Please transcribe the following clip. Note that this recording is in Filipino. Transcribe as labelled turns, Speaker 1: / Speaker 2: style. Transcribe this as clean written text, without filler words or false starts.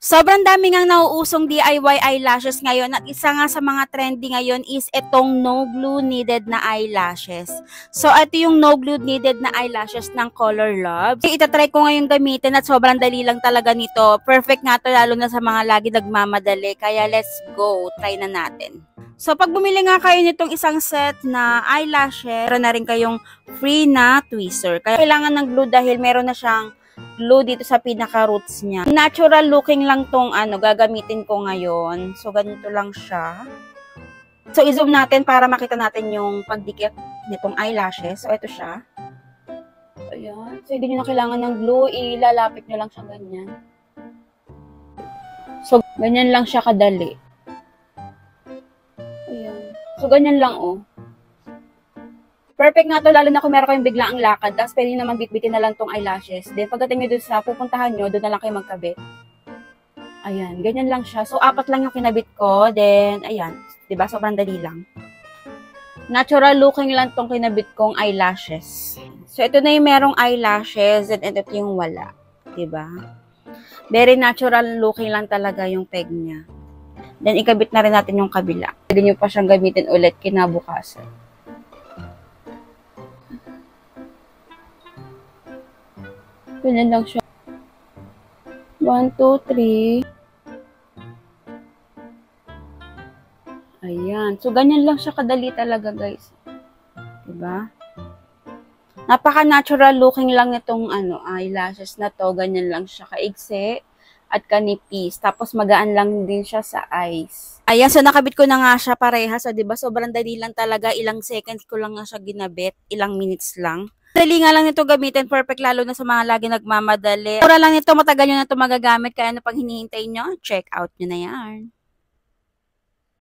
Speaker 1: Sobrang dami ngang nauusong DIY eyelashes ngayon at isa nga sa mga trendy ngayon is itong no glue needed na eyelashes. So ito yung no glue needed na eyelashes ng Color Love. Itatry ko ngayon gamitin at sobrang dali lang talaga nito. Perfect nga to lalo na sa mga lagi nagmamadali. Kaya let's go, try na natin. So pag bumili nga kayo nitong isang set na eyelashes, meron na rin kayong free na tweezer. Kaya kailangan ng glue dahil meron na siyang glue dito sa pinaka-roots niya. Natural looking lang tong gagamitin ko ngayon. So, ganito lang siya. So, i-zoom natin para makita natin yung pagdikit nitong eyelashes. So, ito siya. Ayan. So, hindi nyo na kailangan ng glue. Ilalapit nyo lang siya ganyan. So, ganyan lang siya kadali. Ayan. So, ganyan lang, oh. Perfect nga to, lalo na kung meron kayong biglaang lakad, tapos pwede naman bitbitin na lang tong eyelashes. Then, pagdating nyo doon sa pupuntahan nyo, doon na lang kayo magkabit. Ayan, ganyan lang siya. So, 4 lang yung kinabit ko. Then, ayan, diba? Sobrang dali lang. Natural looking lang tong kinabit kong eyelashes. So, ito na yung merong eyelashes, and ito yung wala. Diba? Very natural looking lang talaga yung peg niya. Then, ikabit na rin natin yung kabila. Pwede nyo pa siyang gamitin ulit kinabukasan. Ganyan lang siya. 1, 2, 3. Ayan. So, ganyan lang siya kadali talaga, guys. Diba? Napaka-natural looking lang itong eyelashes na to. Ganyan lang siya kaigsi at kanipis. Tapos, magaan lang din siya sa eyes. Ayan. So, nakabit ko na nga siya parehas. So, diba? Sobrang dali lang talaga. Ilang seconds ko lang nga siya ginabit. Ilang minutes lang. Dali nga lang nito gamitin, perfect lalo na sa mga lagi nagmamadali. Mura lang nito, matagal nyo na ito magagamit, kaya ano pang hinihintay nyo? Check out nyo na yan.